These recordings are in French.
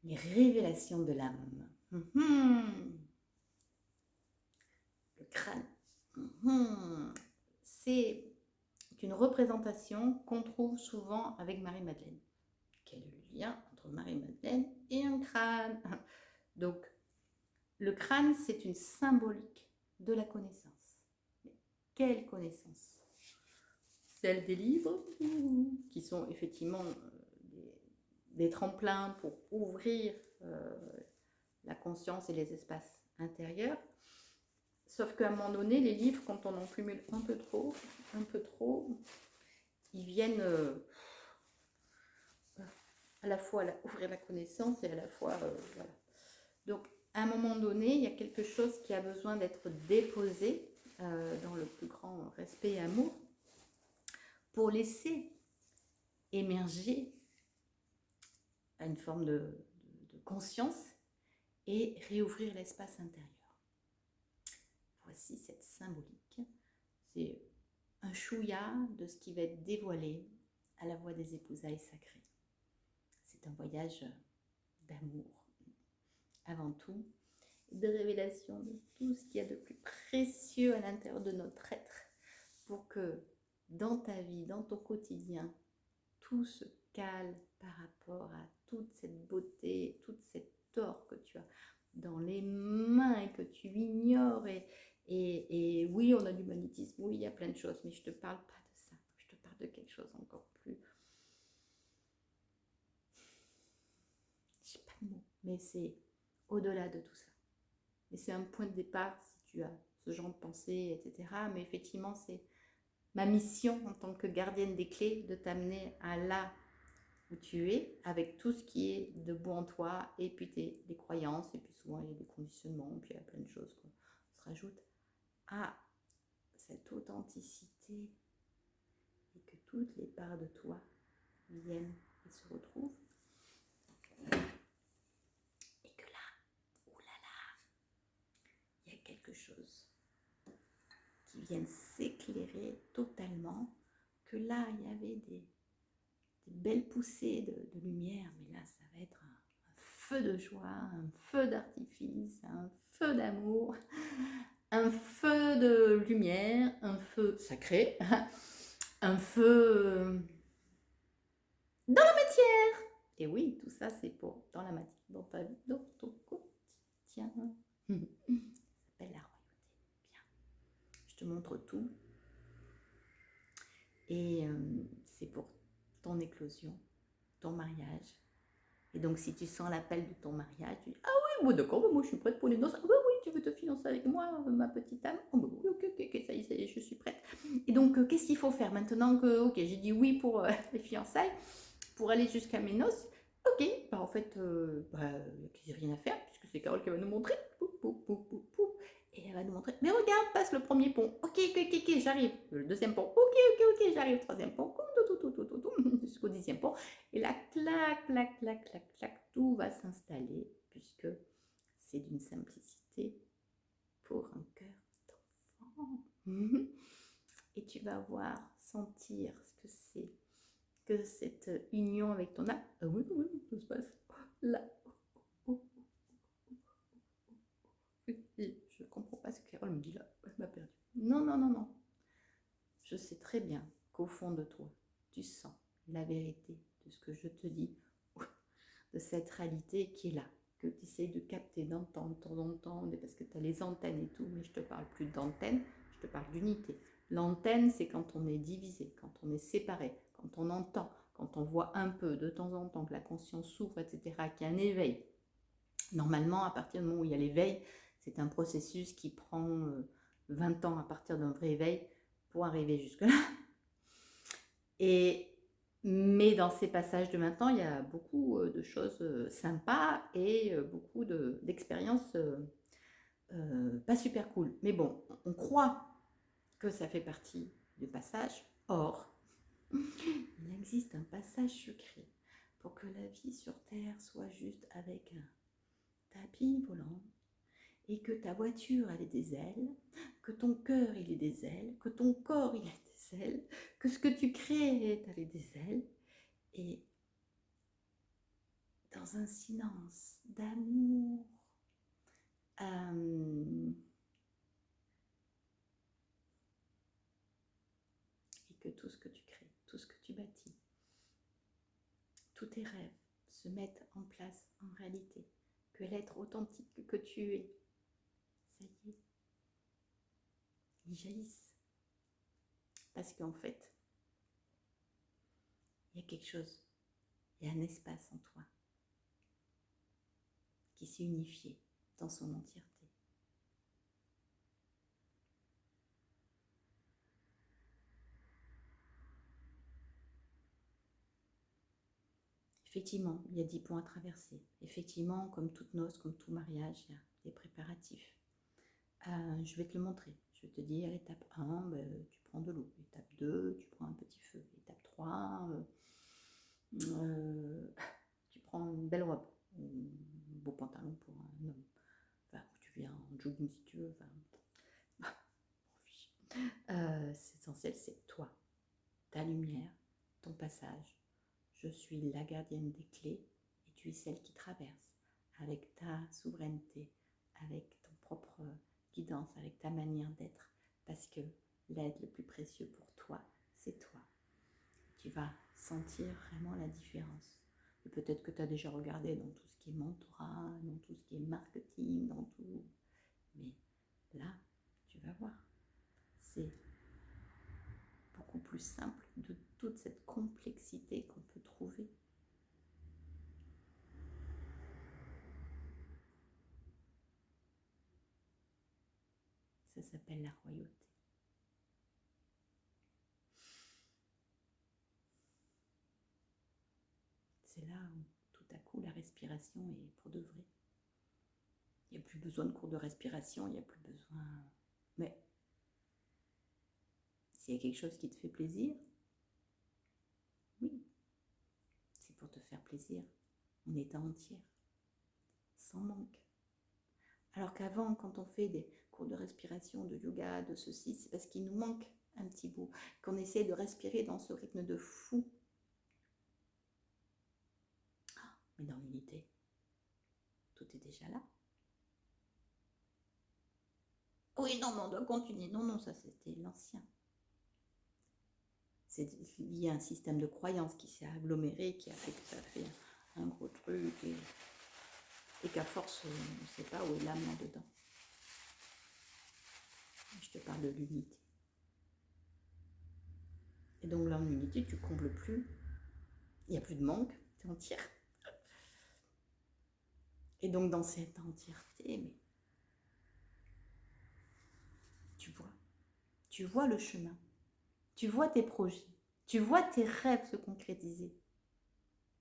Les révélations de l'âme. Le crâne. C'est une représentation qu'on trouve souvent avec Marie-Madeleine. Quel est le lien entre Marie-Madeleine et un crâne? Donc, le crâne, c'est une symbolique de la connaissance. Mais quelle connaissance? Celle des livres, qui sont effectivement des tremplins pour ouvrir la conscience et les espaces intérieurs. Sauf qu'à un moment donné, les livres, quand on en cumule un peu trop, ils viennent à la fois ouvrir la connaissance et à la fois... voilà. Donc, à un moment donné, il y a quelque chose qui a besoin d'être déposé dans le plus grand respect et amour pour laisser émerger à une forme de conscience et réouvrir l'espace intérieur. Voici cette symbolique. C'est un chouïa de ce qui va être dévoilé à la voix des épousailles sacrées. C'est un voyage d'amour, avant tout, de révélation de tout ce qu'il y a de plus précieux à l'intérieur de notre être, pour que dans ta vie, dans ton quotidien, tout se cale par rapport à toute cette beauté, toute cette or que tu as dans les mains et que tu ignores. Et oui, on a du magnétisme, oui, il y a plein de choses, mais je ne te parle pas de ça. Je te parle de quelque chose encore plus... Je n'ai pas de mots, mais c'est au-delà de tout ça. Et c'est un point de départ si tu as ce genre de pensée, etc. Mais effectivement, c'est ma mission en tant que gardienne des clés de t'amener à là où tu es, avec tout ce qui est de bon en toi, et puis des croyances, et puis souvent il y a des conditionnements, puis il y a plein de choses qu'on se rajoute, à cette authenticité, et que toutes les parts de toi viennent et se retrouvent. Et que là, oulala, il y a quelque chose qui vient s'éclairer totalement, que là, il y avait des belles poussées de lumière, mais là, ça va être un feu de joie, un feu d'artifice, un feu d'amour, un feu de lumière, un feu sacré, un feu dans la matière. Et oui, tout ça, c'est pour dans la matière, dans ta vie, dans ton quotidien. Ça s'appelle la royauté. Bien, je te montre tout. Et c'est pour ton éclosion, ton mariage. Et donc, si tu sens l'appel de ton mariage, tu dis « Ah oui, bon, d'accord, moi je suis prête pour les noces. Ah bah oui, tu veux te financer avec moi, ma petite âme? Oh bah oui, ok, ça y est, je suis prête. » Et donc, qu'est-ce qu'il faut faire maintenant que, ok, j'ai dit oui pour les fiançailles, pour aller jusqu'à mes noces. Ok, bah en fait, il n'y a rien à faire, puisque c'est Carole qui va nous montrer. Et elle va nous montrer. Mais regarde, passe le premier pont. Ok, j'arrive. Le deuxième pont. Ok, j'arrive. Troisième pont. Jusqu'au 10e pont. Et là, clac, clac, clac, clac, clac, tout va s'installer, puisque c'est d'une simplicité pour un cœur d'enfant. Et tu vas voir, sentir ce que c'est que cette union avec ton âme. Ah oui, ça se passe là. Je ne comprends pas ce que Carole me dit là. Elle m'a perdu. Non. Je sais très bien qu'au fond de toi, tu sens la vérité de ce que je te dis, de cette réalité qui est là, que tu essayes de capter, d'entendre, parce que tu as les antennes et tout, mais je ne te parle plus d'antenne, je te parle d'unité. L'antenne, c'est quand on est divisé, quand on est séparé, quand on entend, quand on voit un peu de temps en temps que la conscience s'ouvre, etc., qu'il y a un éveil. Normalement, à partir du moment où il y a l'éveil, c'est un processus qui prend 20 ans à partir d'un vrai éveil pour arriver jusque-là. Mais dans ces passages de maintenant, il y a beaucoup de choses sympas et beaucoup d'expériences pas super cool. Mais bon, on croit que ça fait partie du passage. Or, il existe un passage secret pour que la vie sur Terre soit juste avec un tapis volant, et que ta voiture, elle ait des ailes, que ton cœur, il ait des ailes, que ton corps, il ait des ailes, que ce que tu crées, elle ait des ailes. Et dans dans un silence d'amour. Et que tout ce que tu crées, tout ce que tu bâtis, tous tes rêves se mettent en place en réalité. Que l'être authentique que tu es, ça y est, ils jaillissent. Parce qu'en fait, il y a quelque chose, il y a un espace en toi qui s'est unifié dans son entièreté. Effectivement, il y a 10 points à traverser. Effectivement, comme toute noce, comme tout mariage, il y a des préparatifs. Je vais te le montrer. Je vais te dire, étape 1, tu prends de l'eau. Étape 2, tu prends un petit feu. Étape 3, tu prends une belle robe. Un beau pantalon pour un homme. Enfin, tu viens en jogging si tu veux. Enfin, c'est essentiel, c'est toi, ta lumière, ton passage. Je suis la gardienne des clés et tu es celle qui traverse avec ta souveraineté, avec ton propre guidance, avec ta manière d'être, parce que l'aide le plus précieux pour toi, c'est toi. Tu vas sentir vraiment la différence. Et peut-être que tu as déjà regardé dans tout ce qui est mentorat, dans tout ce qui est marketing, dans tout. Mais là, tu vas voir. C'est beaucoup plus simple de toute cette complexité qu'on peut trouver. Ça s'appelle la royauté. C'est là où tout à coup la respiration est pour de vrai. Il n'y a plus besoin de cours de respiration, il n'y a plus besoin... Mais s'il y a quelque chose qui te fait plaisir, oui, c'est pour te faire plaisir en étant entière, sans manque. Alors qu'avant, quand on fait des cours de respiration, de yoga, de ceci, c'est parce qu'il nous manque un petit bout, qu'on essaie de respirer dans ce rythme de fou. Mais dans l'unité, tout est déjà là. Oui, non, mais on doit continuer. Non, non, ça c'était l'ancien. C'est lié à un système de croyances qui s'est aggloméré, qui a fait que ça fait un gros truc et qu'à force, on ne sait pas où est l'âme là-dedans. Je te parle de l'unité. Et donc là, en unité, tu combles plus. Il n'y a plus de manque, tu es entière. Et donc dans cette entièreté, mais tu vois le chemin, tu vois tes projets, tu vois tes rêves se concrétiser.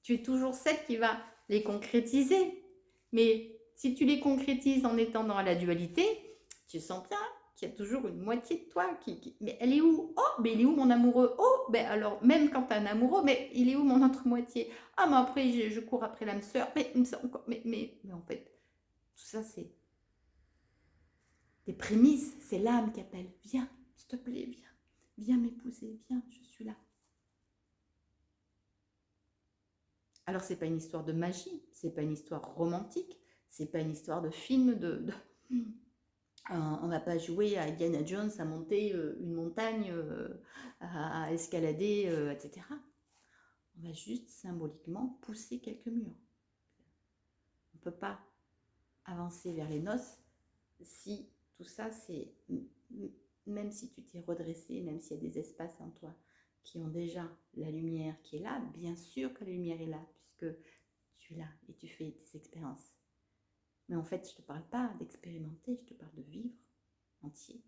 Tu es toujours celle qui va les concrétiser. Mais si tu les concrétises en étant dans la dualité, tu sens bien qu'il y a toujours une moitié de toi qui... Mais elle est où? Oh, mais il est où mon amoureux? Oh, ben alors, même quand tu as un amoureux, mais il est où mon autre moitié? Ah, mais après, je cours après l'âme sœur. Mais en fait, tout ça, c'est des prémices. C'est l'âme qui appelle. Viens, s'il te plaît, viens. Viens m'épouser, viens, je suis là. Alors, c'est pas une histoire de magie, c'est pas une histoire romantique, c'est pas une histoire de film on va pas jouer à Indiana Jones à monter une montagne, à escalader, etc. On va juste symboliquement pousser quelques murs. On ne peut pas avancer vers les noces si tout ça, c'est... Même si tu t'es redressé, même s'il y a des espaces en toi qui ont déjà la lumière qui est là, bien sûr que la lumière est là, puisque tu es là et tu fais tes expériences. Mais en fait, je ne te parle pas d'expérimenter, je te parle de vivre entier.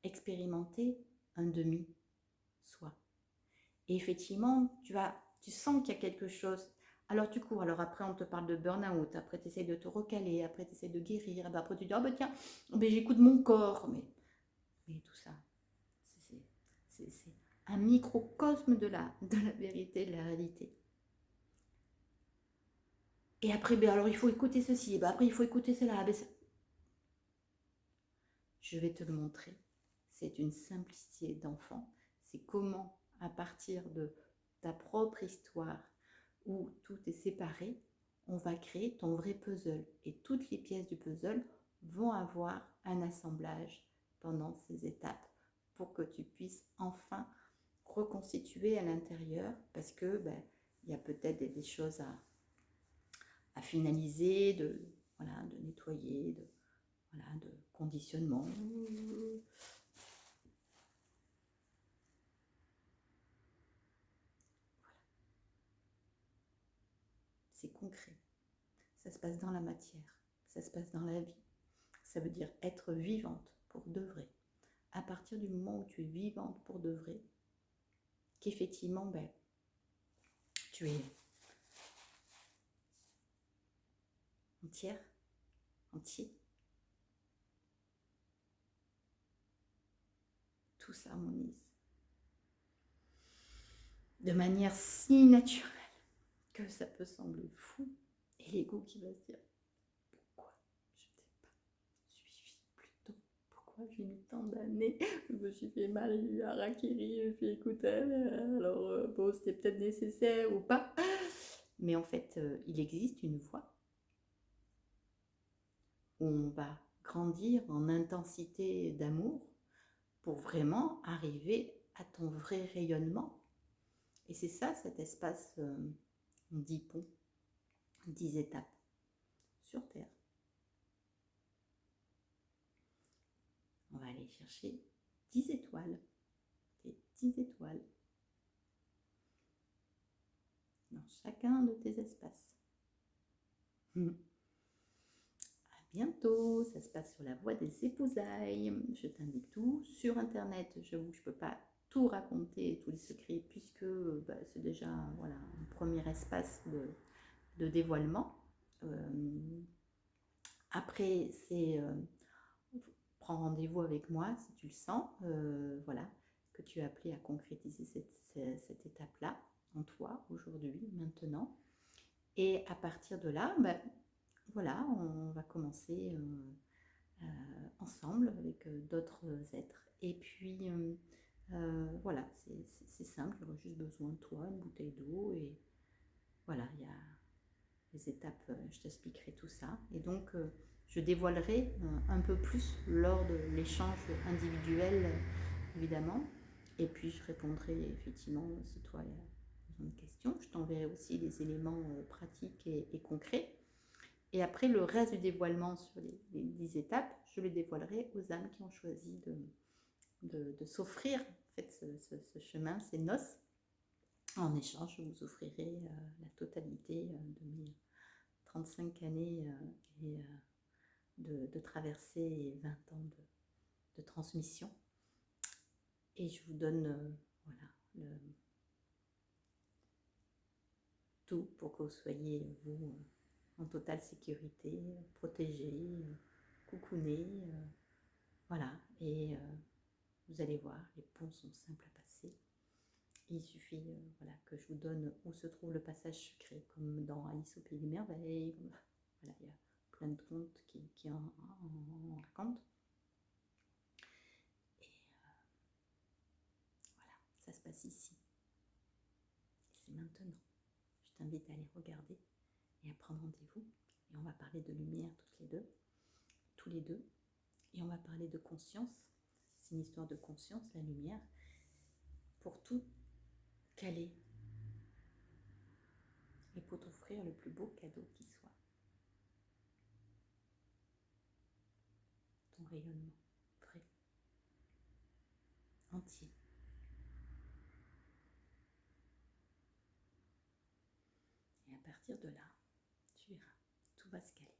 Expérimenter un demi-soi. Et effectivement, tu sens qu'il y a quelque chose. Alors tu cours, alors après on te parle de burn-out, après tu essaies de te recaler, après tu essaies de guérir, après tu dis, oh ben tiens, ben j'écoute mon corps. Mais tout ça, c'est un microcosme de la vérité, de la réalité. Et après, ben alors il faut écouter ceci, et ben après il faut écouter cela. Ben je vais te le montrer. C'est une simplicité d'enfant. C'est comment, à partir de ta propre histoire, où tout est séparé, on va créer ton vrai puzzle. Et toutes les pièces du puzzle vont avoir un assemblage pendant ces étapes pour que tu puisses enfin reconstituer à l'intérieur, parce que il y a peut-être des choses à finaliser, voilà, de nettoyer, voilà, de conditionnement. C'est concret. Ça se passe dans la matière. Ça se passe dans la vie. Ça veut dire être vivante pour de vrai. À partir du moment où tu es vivante pour de vrai, qu'effectivement, tu es entière, entier, tout s'harmonise de manière si naturelle que ça peut sembler fou. Et l'ego qui va se dire, pourquoi je t'ai pas suivi plus tôt? Pourquoi j'ai mis tant d'années? Je me suis fait mal, j'ai eu un harakiri, je fait écouter, alors bon, c'était peut-être nécessaire ou pas. Mais en fait, il existe une voie où on va grandir en intensité d'amour pour vraiment arriver à ton vrai rayonnement. Et c'est ça, cet espace 10 ponts, 10 étapes sur Terre. On va aller chercher 10 étoiles, tes 10 étoiles dans chacun de tes espaces. À bientôt, ça se passe sur la voie des épousailles. Je t'indique tout sur internet. J'avoue que je ne peux pas tout raconter, tous les secrets, puisque c'est déjà voilà, un premier espace de dévoilement. Après, c'est prends rendez-vous avec moi si tu le sens, voilà, que tu es appelé à concrétiser cette étape-là en toi aujourd'hui, maintenant. Et à partir de là, voilà, on va commencer ensemble avec d'autres êtres. Et puis, voilà, c'est simple, j'aurais juste besoin de toi, une bouteille d'eau, et voilà, il y a les étapes, je t'expliquerai tout ça. Et donc, je dévoilerai un peu plus lors de l'échange individuel, évidemment. Et puis, je répondrai effectivement, si toi, il y a besoin de questions. Je t'enverrai aussi des éléments pratiques et concrets. Et après, le reste du dévoilement sur les 10 étapes, je les dévoilerai aux âmes qui ont choisi de s'offrir en fait, ce chemin, ces noces. En échange, je vous offrirai la totalité de mes 35 années et de traversée et 20 ans de transmission. Et je vous donne voilà, tout pour que vous soyez, vous, en totale sécurité, protégé, coucouné. Voilà, et vous allez voir, les ponts sont simples à passer. Il suffit voilà, que je vous donne où se trouve le passage secret, comme dans Alice au Pays des Merveilles. Voilà, il y a plein de contes qui en racontent. Et voilà, ça se passe ici. Et c'est maintenant. Je t'invite à aller regarder et à prendre rendez-vous. Et on va parler de lumière tous les deux. Et on va parler de conscience. C'est une histoire de conscience, la lumière, pour tout caler et pour t'offrir le plus beau cadeau qui soit. Ton rayonnement vrai, entier. Et à partir de là, tu verras, tout va se caler.